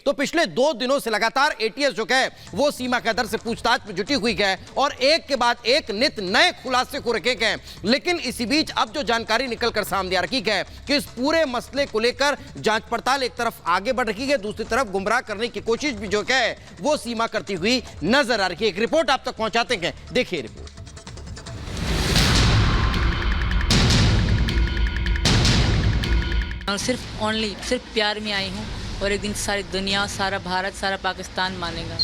तो पिछले 2 दिनों से लगातार एटीएस जो है वो सीमा हैदर से पूछताछ में जुटी हुई है और एक के बाद एक नित नए खुलासे को रखे गए। लेकिन इसी बीच अब जो जानकारी निकलकर सामने आ रही है कि इस पूरे मसले को लेकर जांच पड़ताल एक तरफ आगे बढ़ रही है, दूसरी तरफ गुमराह करने की कोशिश भी जो है वो सीमा करती हुई नजर आ रही है। एक रिपोर्ट आप तक पहुंचाते हैं, देखिए रिपोर्ट। सिर्फ प्यार में आई हूँ और एक दिन सारी दुनिया, सारा भारत, सारा पाकिस्तान मानेगा।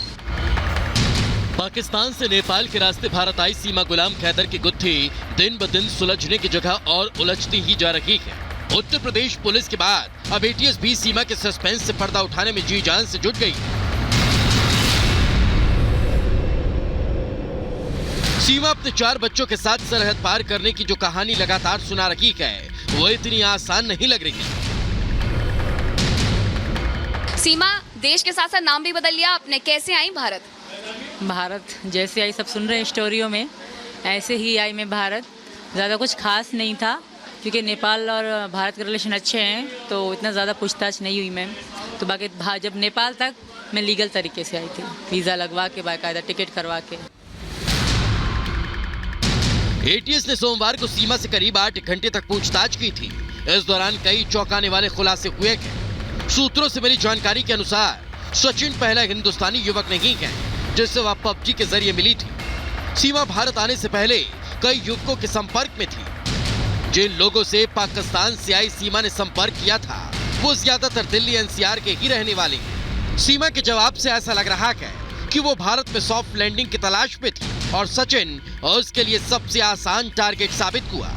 पाकिस्तान से नेपाल के रास्ते भारत आई सीमा गुलाम हैदर की गुत्थी दिन ब दिन सुलझने की जगह और उलझती ही जा रही है। उत्तर प्रदेश पुलिस के बाद अब एटीएस भी सीमा के सस्पेंस से पर्दा उठाने में जी जान से जुट गई। सीमा अपने 4 बच्चों के साथ सरहद पार करने की जो कहानी लगातार सुना रही है वो इतनी आसान नहीं लग रही है। सीमा देश के साथ साथ नाम भी बदल लिया आपने, कैसे आई भारत? भारत जैसे आई, सब सुन रहे हैं स्टोरियों में, ऐसे ही आई मैं भारत। ज़्यादा कुछ खास नहीं था क्योंकि नेपाल और भारत के रिलेशन अच्छे हैं, तो इतना ज़्यादा पूछताछ नहीं हुई मैम। तो बाकी जब नेपाल तक मैं लीगल तरीके से आई थी, वीज़ा लगवा के, बाकायदा टिकट करवा के। एटीएस ने सोमवार को सीमा से करीब 8 घंटे तक पूछताछ की थी। इस दौरान कई चौंकाने वाले खुलासे हुए हैं। सूत्रों से मिली जानकारी के अनुसार सचिन पहला हिंदुस्तानी युवक नहीं है जिससे वह पबजी के जरिए मिली थी। सीमा भारत आने से पहले कई युवकों के संपर्क में थी। जिन लोगों से पाकिस्तान से आई सीमा ने संपर्क किया था वो ज्यादातर दिल्ली एनसीआर के ही रहने वाले हैं। सीमा के जवाब से ऐसा लग रहा है कि वो भारत में सॉफ्ट लैंडिंग की तलाश में थी और सचिन उसके लिए सबसे आसान टारगेट साबित हुआ।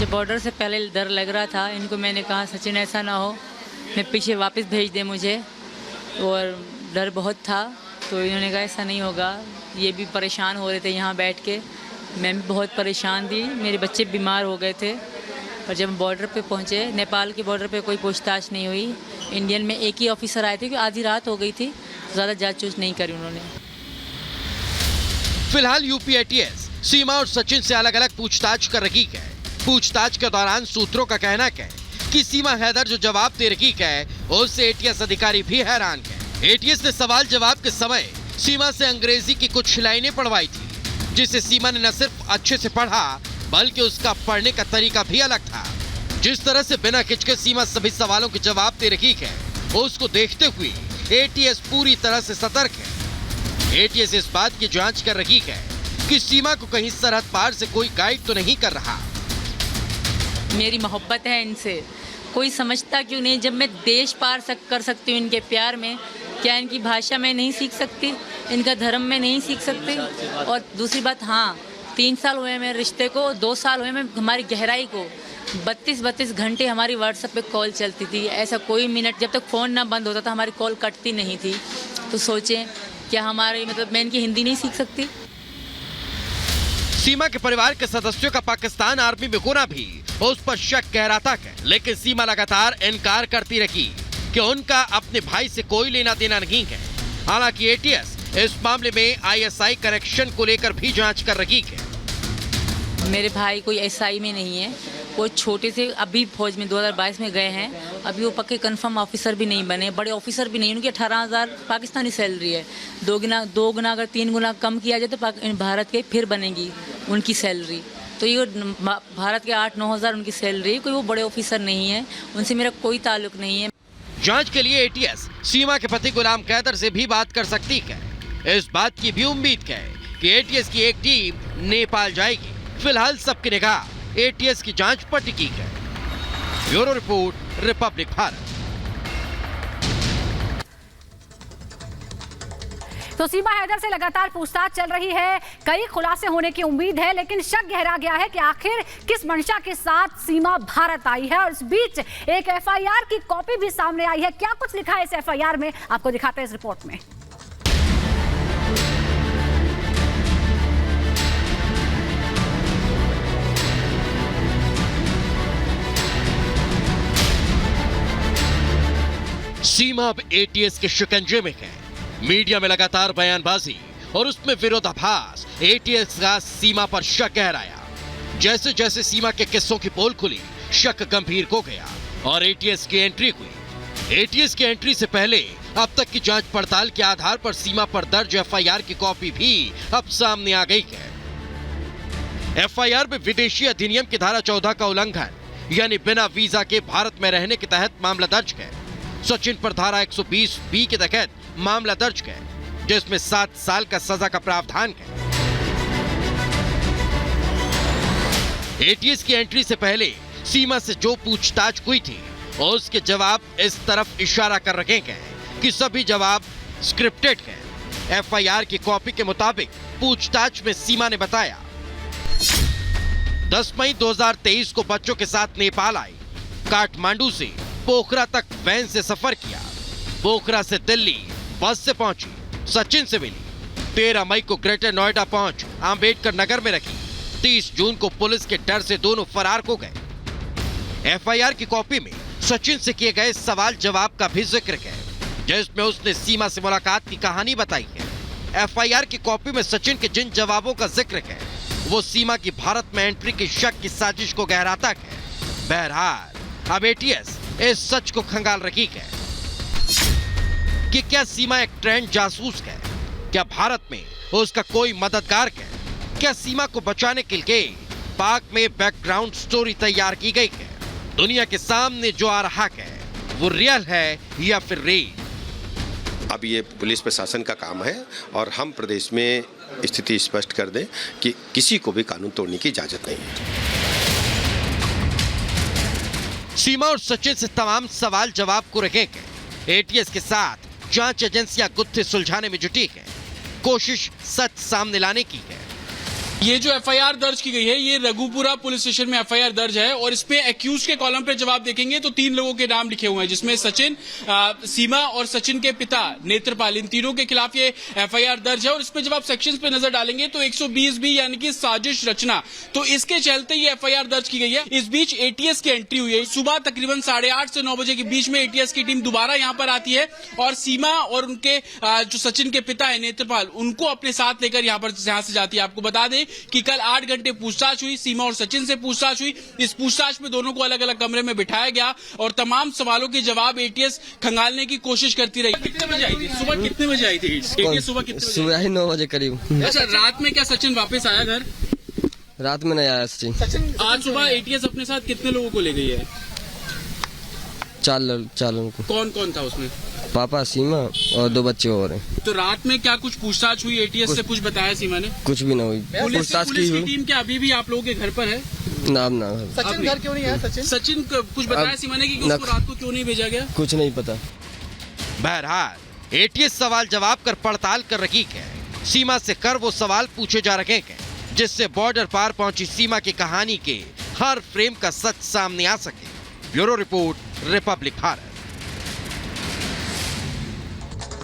जब बॉर्डर से पहले डर लग रहा था, इनको मैंने कहा सचिन ऐसा ना हो मैं पीछे वापस भेज दे मुझे, और डर बहुत था। तो इन्होंने कहा ऐसा नहीं होगा। ये भी परेशान हो रहे थे यहाँ बैठ के, मैं भी बहुत परेशान थी, मेरे बच्चे बीमार हो गए थे। और जब बॉर्डर पे पहुँचे, नेपाल के बॉर्डर पे कोई पूछताछ नहीं हुई। इंडियन में एक ही ऑफिसर आए थे क्योंकि आधी रात हो गई थी, ज़्यादा जांच नहीं करी उन्होंने। फिलहाल यूपी एटीएस सीमा और सचिन से अलग अलग पूछताछ कर रही है। पूछताछ के दौरान सूत्रों का कहना है कि सीमा हैदर जो जवाब दे रही है उससे एटीएस अधिकारी भी हैरान है। एटीएस ने सवाल जवाब के समय सीमा से अंग्रेजी की कुछ लाइनें पढ़वाई थी, जिसे सीमा ने न सिर्फ अच्छे से पढ़ा बल्कि उसका पढ़ने का तरीका भी अलग था। जिस तरह से बिना हिचके सीमा सभी सवालों के जवाब दे रही है उसको देखते हुए एटीएस पूरी तरह से सतर्क है। एटीएस इस बात की जांच कर रही है कि सीमा को कहीं सरहद पार से कोई गाइड तो नहीं कर रहा। मेरी मोहब्बत है इनसे, कोई समझता क्यों नहीं? जब मैं देश पार कर सकती हूँ इनके प्यार में, क्या इनकी भाषा में नहीं सीख सकती? इनका धर्म में नहीं सीख सकती? और दूसरी बात, हाँ 3 साल हुए मेरे रिश्ते को, 2 साल हुए मैं हमारी गहराई को। 32 घंटे हमारी व्हाट्सएप पे कॉल चलती थी। ऐसा कोई मिनट जब तक फ़ोन ना बंद होता था हमारी कॉल कटती नहीं थी। तो सोचें क्या हमारे मैं इनकी हिंदी नहीं सीख सकती? सीमा के परिवार के सदस्यों का पाकिस्तान आर्मी में होना भी उस पर शक गहराता है, लेकिन सीमा लगातार इनकार करती रही कि उनका अपने भाई से कोई लेना देना नहीं है। हालांकि एटीएस इस मामले में आईएसआई कनेक्शन को लेकर भी जांच कर रही है। मेरे भाई कोई एसआई में नहीं है, वो छोटे से अभी फौज में 2022 में गए हैं। अभी वो पक्के कंफर्म ऑफिसर भी नहीं बने, बड़े ऑफिसर भी नहीं। उनकी 18,000 पाकिस्तानी सैलरी है। 2 गुना अगर 3 गुना कम किया जाए तो भारत के फिर बनेगी उनकी सैलरी। तो ये भारत के 8-9 हज़ार उनकी सैलरी, कोई वो बड़े ऑफिसर नहीं है, उनसे मेरा कोई ताल्लुक नहीं है। जांच के लिए एटीएस सीमा के पति गुलाम हैदर से भी बात कर सकती है। इस बात की भी उम्मीद है कि एटीएस की एक टीम नेपाल जाएगी। फिलहाल सबकी निगाह एटीएस की जांच पर टिकी है। Bureau report, Republic Bharat. तो सीमा हैदर से लगातार पूछताछ चल रही है, कई खुलासे होने की उम्मीद है, लेकिन शक गहरा गया है कि आखिर किस मंशा के साथ सीमा भारत आई है। और इस बीच एक एफआईआर की कॉपी भी सामने आई है। क्या कुछ लिखा है इस एफआईआर में, आपको दिखाते हैं इस रिपोर्ट में। सीमा अब एटीएस के शिकंजे में है। मीडिया में लगातार बयानबाजी और उसमें विरोधाभास एटीएस का सीमा पर शक गहराया। जैसे जैसे सीमा के किस्सों की पोल खुली, शक गंभीर हो गया। और एटीएस की एंट्री हुई। एटीएस की एंट्री से पहले अब तक की जांच पड़ताल के आधार पर सीमा पर दर्ज एफआईआर की कॉपी भी अब सामने आ गई है। एफआईआर में विदेशी अधिनियम की धारा 14 का उल्लंघन यानी बिना वीजा के भारत में रहने के तहत मामला दर्ज है। सचिन पर धारा 120B के तहत मामला दर्ज है, जिसमें 7 साल का सजा का प्रावधान है। एटीएस की एंट्री से पहले सीमा से जो पूछताछ हुई थी और उसके जवाब इस तरफ इशारा कर रखे हैं कि सभी जवाब स्क्रिप्टेड हैं। एफआईआर की कॉपी के मुताबिक पूछताछ में सीमा ने बताया 10 मई 2023 को बच्चों के साथ नेपाल आई, काठमांडू से पोखरा तक वैन से सफर किया, पोखरा से दिल्ली बस से पहुंची, सचिन से मिली, 13 मई को ग्रेटर नोएडा पहुंच अंबेडकर नगर में रखी, 30 जून को पुलिस के डर से दोनों फरार हो गए। एफआईआर की कॉपी में सचिन से किए गए सवाल जवाब का भी जिक्र है, जिसमें उसने सीमा से मुलाकात की कहानी बताई है। एफआईआर की कॉपी में सचिन के जिन जवाबों का जिक्र है वो सीमा की भारत में एंट्री की शक की साजिश को गहराता है। बहरहाल अब एटीएस इस सच को खंगाल रही है कि क्या सीमा एक ट्रेंड जासूस है, क्या भारत में उसका कोई मददगार है, क्या सीमा को बचाने के लिए पाक में बैकग्राउंड स्टोरी तैयार की गई है। दुनिया के सामने जो आ रहा है वो रियल है या फिर रील। अब ये पुलिस प्रशासन का काम है और हम प्रदेश में स्थिति स्पष्ट कर दें कि किसी को भी कानून तोड़ने की इजाजत नहीं है। सीमा और सचिन से तमाम सवाल जवाब को रखेंगे। एटीएस के साथ जांच एजेंसियां गुत्थे सुलझाने में जुटी है, कोशिश सच सामने लाने की है। ये जो एफआईआर दर्ज की गई है ये रघुपुरा पुलिस स्टेशन में एफआईआर दर्ज है और इसमें एक्यूज के कॉलम पे जवाब देखेंगे तो 3 लोगों के नाम लिखे हुए हैं, जिसमें सचिन, सीमा और सचिन के पिता नेत्रपाल, इन तीनों के खिलाफ ये एफआईआर दर्ज है। और इसमें जब आप सेक्शंस पे नजर डालेंगे तो 120B यानी कि साजिश रचना, तो इसके चलते ये एफआईआर दर्ज की गई है। इस बीच एटीएस की एंट्री हुई है। सुबह तकरीबन 8:30 से 9 बजे के बीच में एटीएस की टीम दोबारा यहाँ पर आती है और सीमा और उनके जो सचिन के पिता है नेत्रपाल, उनको अपने साथ लेकर यहाँ से जाती है। आपको बता दें कि कल 8 घंटे पूछताछ हुई, सीमा और सचिन से पूछताछ हुई। इस पूछताछ में दोनों को अलग अलग कमरे में बिठाया गया और तमाम सवालों के जवाब एटीएस खंगालने की कोशिश करती रही। कितने बजे आई थी? सुबह कितने बजे आई थी एटीएस? सुबह कितने बजे? सुबह ही 9 बजे करीब। अच्छा, रात में क्या सचिन वापस आया घर? रात में नहीं आया सचिन। आज सुबह एटीएस अपने साथ कितने लोगों को ले गई है? 4 लोगों को। कौन कौन था उसमें? पापा, सीमा और 2 बच्चे और हैं। तो रात में क्या कुछ पूछताछ हुई एटीएस से? कुछ बताया सीमा ने? कुछ भी ना हुई। पूछताछ की टीम क्या अभी भी आप लोगों के घर पर है? नाम ना। सचिन घर क्यों नहीं है? सचिन कुछ बताया सीमा ने कि उसको रात को क्यों नहीं भेजा गया? कुछ नहीं पता। बहरहाल एटीएस सवाल जवाब कर पड़ताल कर रही है। सीमा से कर वो सवाल पूछे जा रहे हैं जिससे बॉर्डर पार पहुंची सीमा की कहानी के हर फ्रेम का सच सामने आ सके। Bureau report, Republic Bharat.